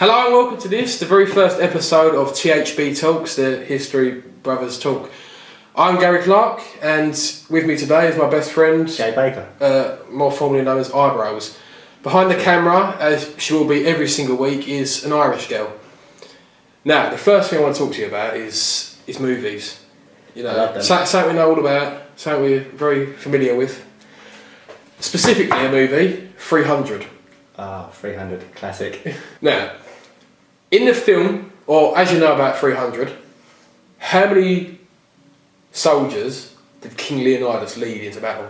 Hello and welcome to the very first episode of THB Talks, the History Brothers Talk. I'm Gary Clark, and with me today is my best friend, Shay Baker, more formerly known as Eyebrows. Behind the camera, as she will be every single week, is an Irish girl. Now, the first thing I want to talk to you about is movies. You know, something we know all about, something we're very familiar with. Specifically, a movie, 300. 300, classic. Now, in the film, or as you know about 300, how many soldiers did King Leonidas lead into battle?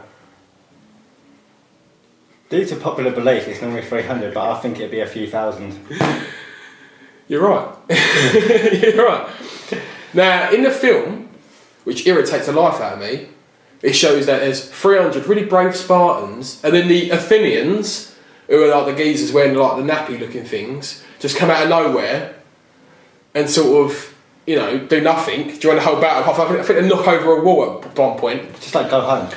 Due to popular belief, it's normally 300, but I think it'd be a few thousand. You're right. You're right. Now, in the film, which irritates the life out of me, it shows that there's 300 really brave Spartans, and then the Athenians, who are like the geezers wearing like the nappy looking things, just come out of nowhere and sort of, you know, do nothing during the whole battle. I think they knock over a wall at one point. Just like go home.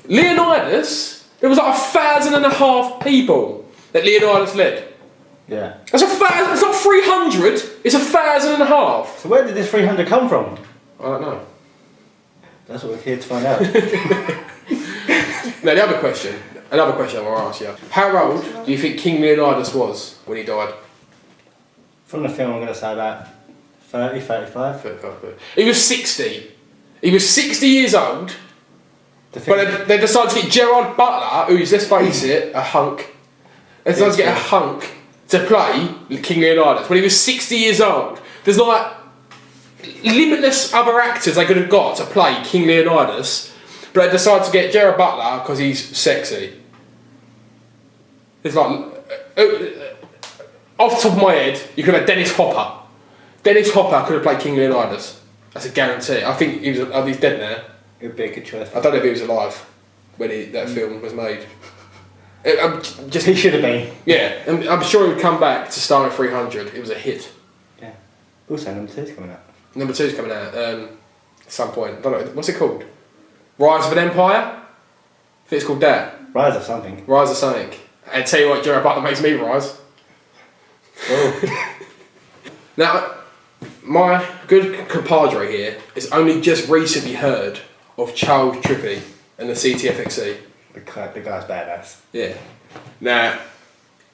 Leonidas, there was like 1,500 people that Leonidas led. Yeah. That's 1,000, it's not 300, it's 1,500. So where did this 300 come from? I don't know. That's what we're here to find out. Now another question I want to ask you. How old do you think King Leonidas was when he died? From the film I'm going to say about 30, 35. 35. He was 60. He was 60 years old, but they decided to get Gerard Butler, who's, let's face it, a hunk. They decided to get a hunk to play King Leonidas when he was 60 years old. There's like limitless other actors they could have got to play King Leonidas, but they decided to get Gerard Butler because he's sexy. It's like, off the top of my head, you could have Dennis Hopper. Dennis Hopper could have played King Leonidas. That's a guarantee. I think he's dead now. It would be a good choice. I don't know if he was alive when that film was made. He should have been. Yeah, I'm sure he would come back to star in 300. It was a hit. Yeah. Also, number 2's coming out. Number 2's coming out at some point. I don't know. What's it called? Rise of an Empire? I think it's called that. Rise of something. Rise of something. And tell you what, Gerard Butler makes me rise. Oh. Now, my good compadre here has only just recently heard of Charles Trippy and the CTFxC. The guy's badass. Yeah. Now,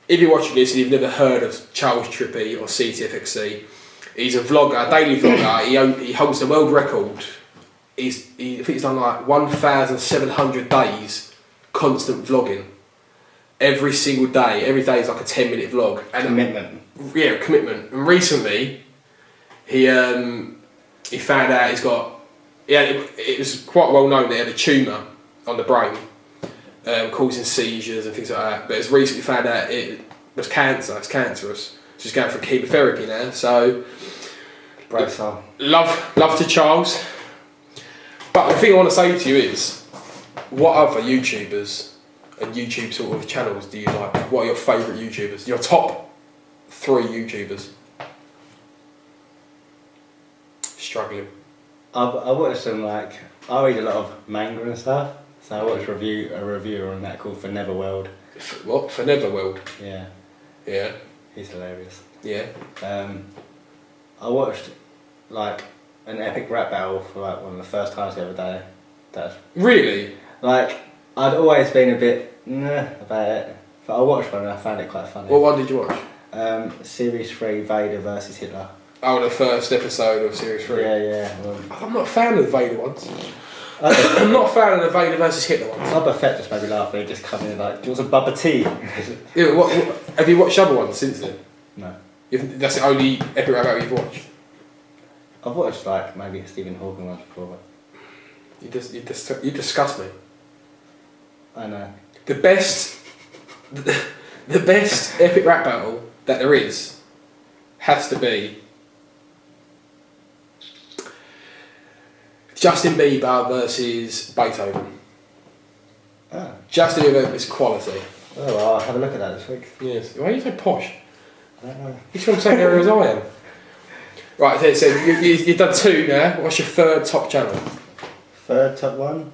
if you're watching this and you've never heard of Charles Trippy or CTFxC, he's a vlogger, a daily vlogger. He holds the world record. I think he's done like 1,700 days constant vlogging. Every single day. Every day is like a 10-minute vlog. And commitment. Yeah, commitment. And recently, he found out he's got. Yeah, it was quite well known that he had a tumour on the brain, causing seizures and things like that. But it's recently found out it was cancer. It's cancerous. So he's going for chemotherapy now. So, Brave soul. Love to Charles. But the thing I want to say to you is, what other YouTubers and YouTube sort of channels do you like? What are your favourite YouTubers? Your top 3 YouTubers? Struggling. I watched some, like, I read a lot of manga and stuff, so I watched a reviewer on that called For Neverworld. What? For Neverworld? Yeah. Yeah. He's hilarious. Yeah. I watched, like, an epic rap battle for, like, one of the first times the other day. That's Really? like, I'd always been a bit about it, but I watched one and I found it quite funny. What one did you watch? Series 3, Vader versus Hitler. Oh, the first episode of Series 3. Yeah. I'm not a fan of the Vader ones. I'm not a fan of the Vader versus Hitler ones. Boba Fett just made me laugh. They just come in like, do you want some Bubba tea? Yeah, what, have you watched other ones since then? No. That's the only epic rap battle you've watched? I've watched like maybe Stephen Hawking ones before, but You disgust me. I know. The best epic rap battle that there is has to be Justin Bieber versus Beethoven. Oh. Justin Bieber is quality. Oh, well, I'll have a look at that this week. Yes. Why are you so posh? I don't know. You're from the same area as I am. Right, so you've done 2 now. What's your 3rd top channel? 3rd top one?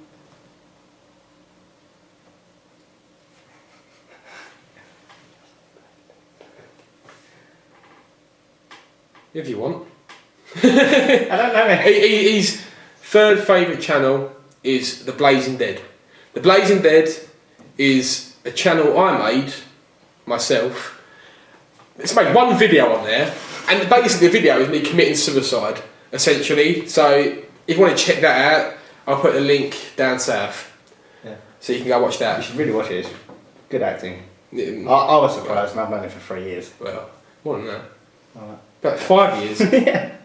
if you want. I don't know. His third favourite channel is The Blazing Dead. The Blazing Dead is a channel I made myself. It's made one video on there, and basically the video is me committing suicide, essentially. So if you want to check that out, I'll put a link down south. Yeah. So you can go watch that. You should really watch it. It's good acting. Yeah. I was surprised, and I've known it for 3 years. Well, more than that. Alright. About 5 years. Yeah.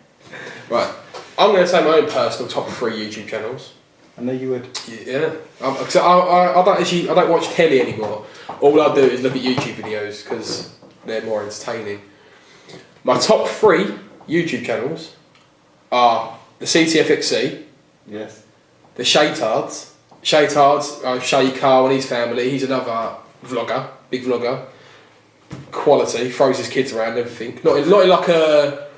Right. I'm going to say my own personal top 3 YouTube channels. I know you would. Yeah. Cause I don't watch telly anymore. All I do is look at YouTube videos because they're more entertaining. My top 3 YouTube channels are the CTFxC. Yes. The Shaytards. Shaytards, Shay Carl and his family. He's another vlogger, big vlogger. Quality, throws his kids around and everything. Not in like a,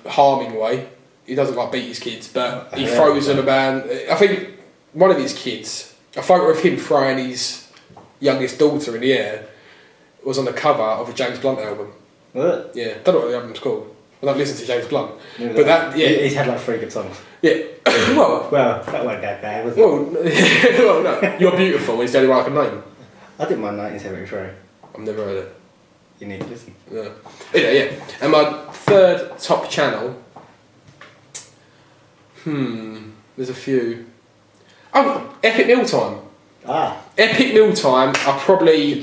harming way. He doesn't like beat his kids, but he throws them about. I think one of his kids, a photo of him throwing his youngest daughter in the air, was on the cover of a James Blunt album. What? Yeah, don't know what the album's called. I don't listen to James Blunt, Yeah, but that he's had like 3 good songs. Yeah. well, that wasn't that bad, was it? well, no. You're Beautiful is the only one I can name. I didn't mind 1973. I've never heard it. You need to listen. Yeah. Yeah. And my third top channel. There's a few. Oh, EpicMealTime. EpicMealTime are probably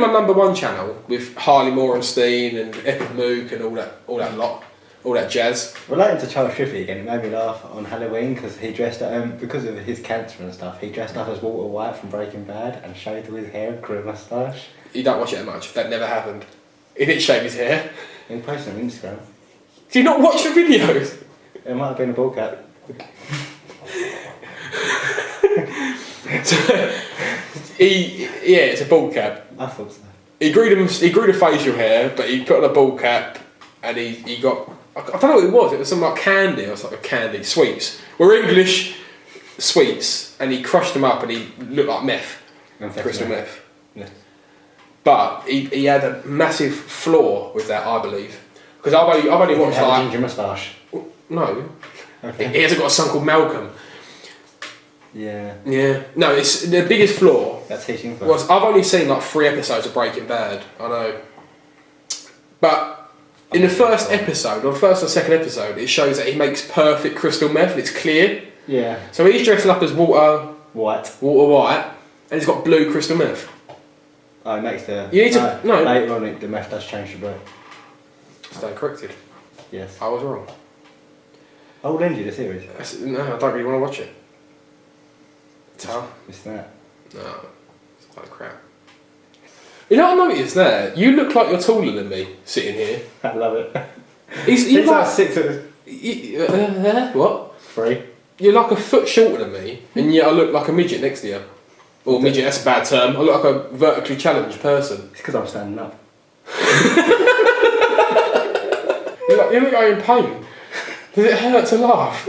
my number 1 channel with Harley, Morenstein and EpicMeal and all that lot, all that jazz. Relating to Charles Trippy again, it made me laugh on Halloween because he dressed up, because of his cancer and stuff, he dressed up as Walter White from Breaking Bad and shaved all his hair and grew a moustache. You don't watch it that much. That never happened. He didn't shave his hair. He posted on Instagram. Do you not watch the videos? It might have been a ball cap. It's a ball cap. I thought so. He grew the facial hair, but he put on a ball cap, and he got, I don't know what it was. It was something like candy or something. Candy sweets. We're English sweets, and he crushed them up, and he looked like meth, crystal meth. Yeah. But he had a massive flaw with that, I believe, because I've only watched like ginger moustache. No. Okay. He hasn't got a son called Malcolm. Yeah. Yeah. No, it's the biggest flaw. That's teaching. Was I've only seen like 3 episodes of Breaking Bad. I know. But in the first episode, or the first or second episode, it shows that he makes perfect crystal meth and it's clear. Yeah. So he's dressing up as Walter White, and he's got blue crystal meth. Oh, it makes the. You need to no. Later on, the meth does change the blue. Stand corrected. Yes. I was wrong. I will lend you the series. No, I don't really want to watch it. Tell. It's that. No, it's like crap. You know what I noticed there? You look like you're taller than me, sitting here. I love it. You're like 6 what? 3. You're like a foot shorter than me, and yet I look like a midget next to you. Or midget, that's a bad term. I look like a vertically challenged person. It's because I'm standing up. You look like you're in pain. Does it hurt to laugh?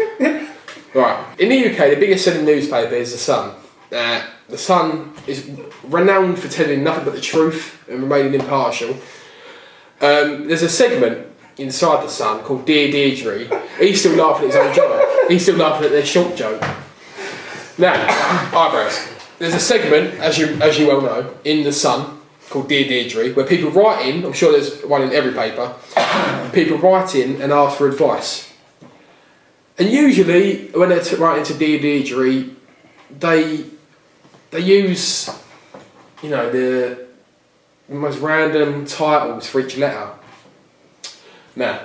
Right. In the UK, the biggest selling newspaper is The Sun. The Sun is renowned for telling nothing but the truth and remaining impartial. There's a segment inside The Sun called Dear Deirdre. He's still laughing at his own joke. He's still laughing at their short joke. Now, eyebrows. There's a segment, as you well know, in The Sun called Dear Deirdre, where people write in, I'm sure there's one in every paper, people write in and ask for advice. And usually, when they're writing to Dear Deirdre, they use, the most random titles for each letter. Now,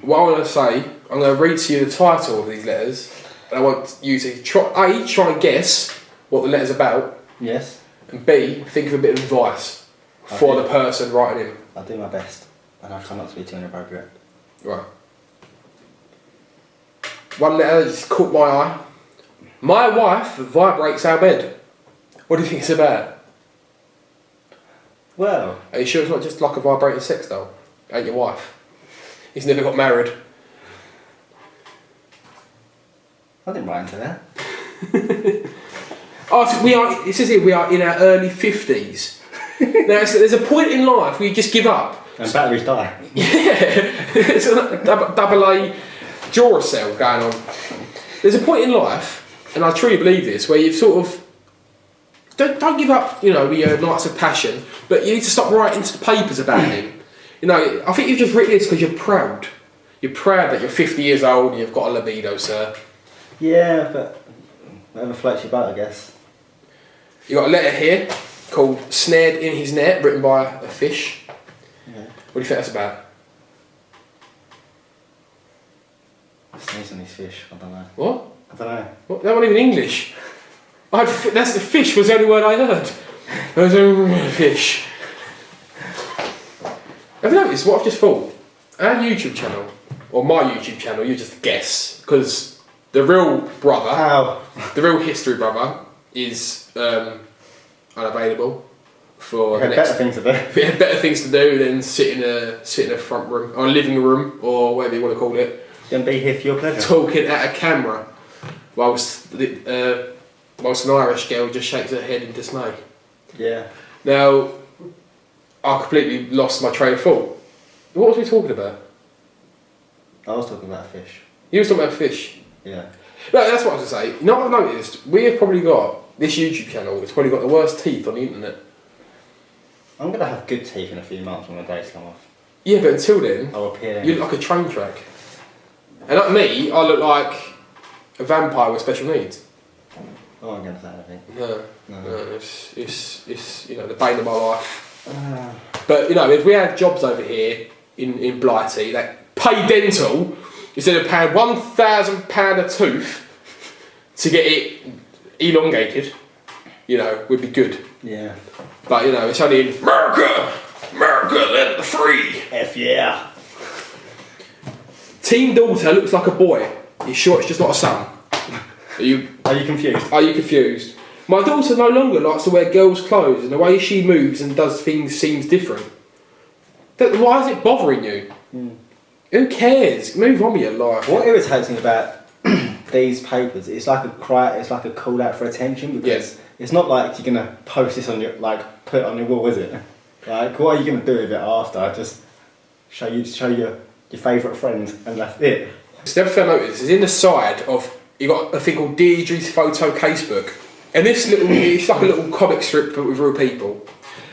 what I want to say, I'm going to read to you the title of these letters, and I want you to try and guess what the letter's about. Yes. And B, think of a bit of advice for the person writing in. I'll do my best, and I'll try not to be too inappropriate. Right. One letter just caught my eye. My wife vibrates our bed. What do you think it's about? Well... Are you sure it's not just like a vibrating sex doll? Ain't your wife? He's never got married. I didn't write into that. It says here we are in our early 50s. Now, there's a point in life where you just give up. And batteries die. Yeah, it's a double A Duracell going on. There's a point in life, and I truly believe this, where you've sort of don't give up, you know, your nights of passion, but you need to stop writing to the papers about him. You know, I think you've just written this because you're proud. You're proud that you're 50 years old and you've got a libido, sir. Yeah, but whatever floats your boat, I guess. You got a letter here called "Snared in His Net," written by a fish. Yeah. What do you think that's about? Sneeze on his fish. I don't know. What? I don't know. What? That wasn't even English. That's the fish was the only word I heard. Fish. Have you noticed what I've just thought? Our YouTube channel, or my YouTube channel, you just guess, because the real brother, the real history brother, is unavailable for the next. Better things to do. He had better things to do than sit in a front room or a living room or whatever you want to call it. Gonna be here for your pleasure. Talking at a camera, whilst an Irish girl just shakes her head in dismay. Yeah. Now, I completely lost my train of thought. What was we talking about? I was talking about fish. You was talking about fish. Yeah. No, that's what I was going to say. You know what I've noticed? We have probably got, this YouTube channel, it's probably got the worst teeth on the internet. I'm going to have good teeth in a few months when my days come off. Yeah, but until then, I'll appear you look like a train track. And like me, I look like a vampire with special needs. Oh, I'm going to say anything. No, it's you know, the bane of my life. But you know, if we had jobs over here in Blighty that pay dental instead of paying £1,000 a tooth to get it elongated, you know, would be good. Yeah. But you know, it's only in America, let the free. F yeah. Teen daughter looks like a boy. You sure it's just not a son? Are you confused? Are you confused? My daughter no longer likes to wear girls' clothes, and the way she moves and does things seems different. Why is it bothering you? Who cares? Move on with your life. What irritates me about these papers, it's like a call out for attention, because it's not like you're gonna post this on your, like, put it on your wall, is it? Like, what are you gonna do with it after? Just show your favourite friends, and that's it. The other thing I noticed is in the side of, you got a thing called Deirdre's photo casebook, and this it's like a little comic strip but with real people,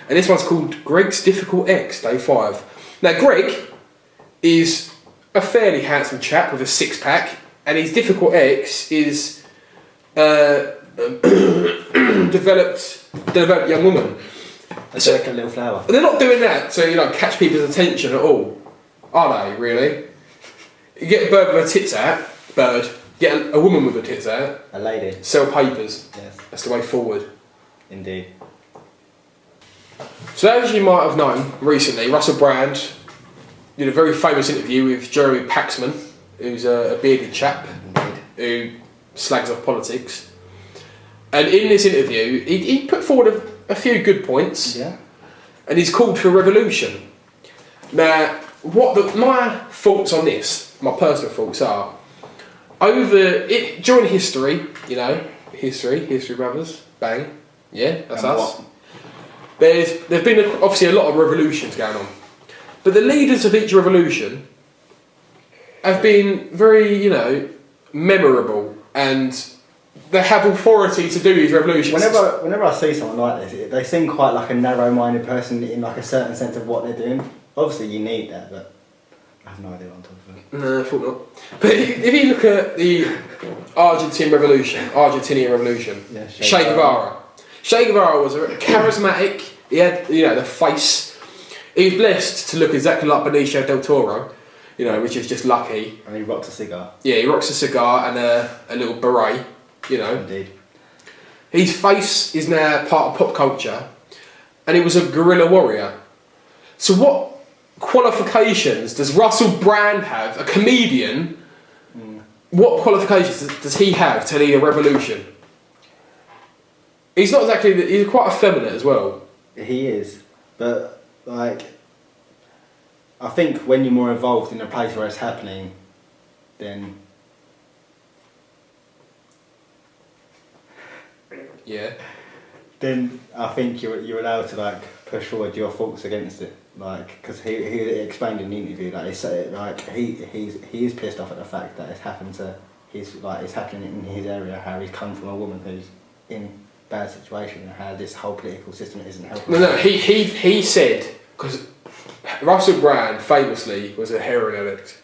and this one's called Greg's Difficult X Day 5. Now Greg is a fairly handsome chap with a six-pack, and his difficult X is developed young woman. So, like a little flower. They're not doing that to, you know, catch people's attention at all, are they? Really? You get a bird with her tits out, get a woman with her tits out, a lady, sell papers. Yes. That's the way forward. Indeed. So as you might have known recently, Russell Brand did a very famous interview with Jeremy Paxman, who's a bearded chap who slags off politics. And in this interview, he put forward a few good points. Yeah. And he's called for a revolution. Now, my thoughts on this, my personal thoughts are, during history, you know, history brothers, bang, yeah, that's and us. There's been obviously a lot of revolutions going on, but the leaders of each revolution have been very, you know, memorable, and they have authority to do these revolutions. Whenever I see someone like this, they seem quite like a narrow-minded person in like a certain sense of what they're doing. Obviously, you need that, but I have no idea what I'm talking about. No, I thought not. But if you look at the Argentinian Revolution, yeah, Che Guevara. Che Guevara was charismatic. He had, you know, the face. He was blessed to look exactly like Benicio del Toro, you know, which is just lucky. And he rocks a cigar. Yeah, he rocks a cigar and a little beret, you know. Indeed. His face is now part of pop culture, and he was a guerrilla warrior. So what qualifications does Russell Brand have, a comedian? What qualifications does he have to lead a revolution? He's not exactly, he's quite effeminate as well. He is, but like, I think when you're more involved in a place where it's happening, then yeah, then I think you're allowed to like push forward your thoughts against it, like because he explained in the interview that he said like he is pissed off at the fact that it's happened to it's happening in his area, how he's come from a woman who's in bad situation and how this whole political system isn't helping. No, he said, because Russell Brand famously was a heroin addict,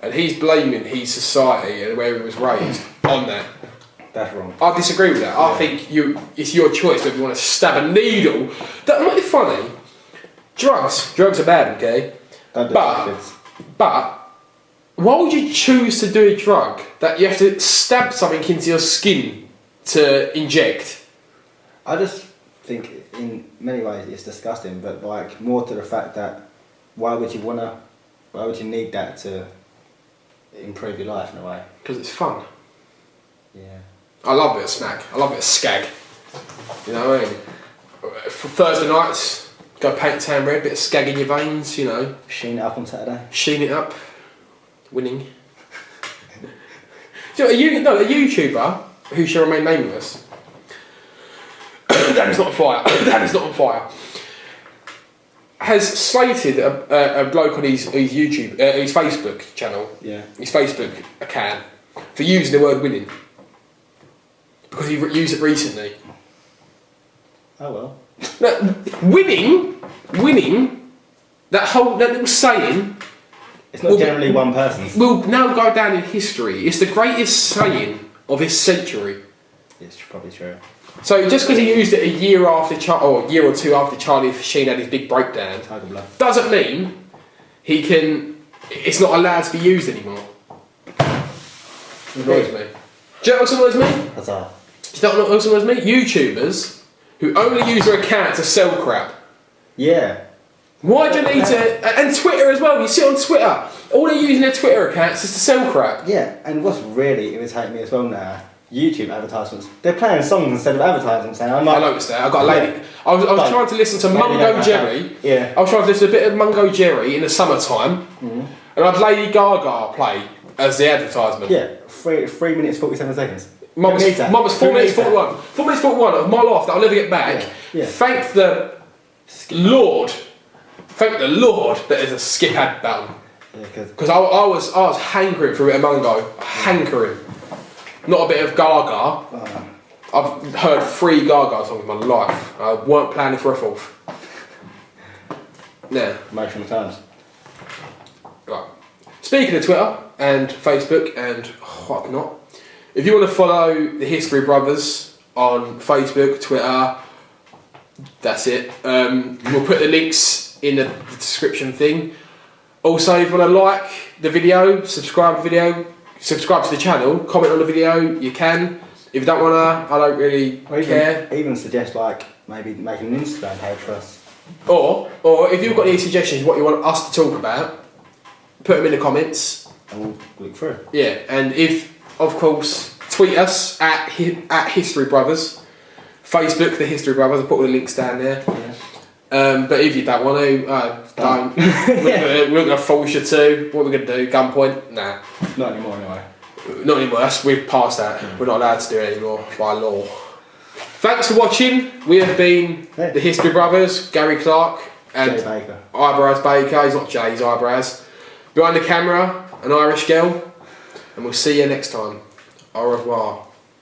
and he's blaming his society and where he was raised on that. That's wrong. I disagree with that. I think it's your choice whether you want to stab a needle. That might be funny. Drugs are bad, okay? But why would you choose to do a drug that you have to stab something into your skin to inject? I just think in many ways it's disgusting, but like more to the fact that why would you need that to improve your life in a way? Because it's fun. Yeah. I love a bit of smack. I love a bit of skag. You know what I mean? For Thursday nights, go paint tan red, bit of skag in your veins, you know. Sheen it up on Saturday. Sheen it up. Winning. So a YouTuber who shall remain nameless. That is not on fire. That is not on fire. Has slated a bloke on his YouTube, his Facebook channel, his Facebook account, for using the word winning. Because he used it recently. Oh well. Now, winning, that little saying. It's not generally one person. Will now go down in history. It's the greatest saying of this century. It's probably true. So just because he used it a year or year or two after Charlie Sheen had his big breakdown, doesn't mean it's not allowed to be used anymore. It annoys me. Do you know what annoys me? What's that? Do you know what else annoys me? YouTubers who only use their account to sell crap. Yeah. Why do you need to... And Twitter as well. You see on Twitter, all they're using their Twitter accounts is to sell crap. Yeah, and what's really irritating me as well now, YouTube advertisements. They're playing songs instead of advertising. I noticed that. I got a lady... I was trying to listen to Mungo Jerry. Yeah. I was trying to listen to a bit of Mungo Jerry in the summertime. And I had Lady Gaga play as the advertisement. Yeah, 3 minutes 47 seconds. Mum was 4 minutes 41. 4 minutes 41 of my life that I'll never get back. Yeah. Thank the Lord. Thank the Lord that there's a skip ad button. Yeah, because I was hankering for a bit of Mungo. Hankering. Not a bit of Gaga. I've heard 3 Gaga songs in my life. I weren't planning for a 4th. Yeah. Emotional times. Right. Speaking of Twitter and Facebook and whatnot, if you want to follow the History Brothers on Facebook, Twitter, that's it. We'll put the links in the description thing. Also, if you want to like the video, subscribe to the channel, comment on the video, you can. If you don't want to, I don't really care. Even suggest like maybe making an Instagram page for us. Or if you've got any suggestions what you want us to talk about, put them in the comments. And we'll look through. Yeah, and if, of course, tweet us at History Brothers. Facebook, the History Brothers. I'll put all the links down there. Yeah. But if you don't want to, don't. We're going to force you to. What are we going to do? Gunpoint? Nah. Not anymore, anyway. Not anymore. We've passed that. We're not allowed to do it anymore by law. Thanks for watching. We have been the History Brothers, Gary Clark and Jay Baker. Eyebrows Baker. He's not Jay, he's Eyebrows. Behind the camera, an Irish girl. And we'll see you next time. Au revoir.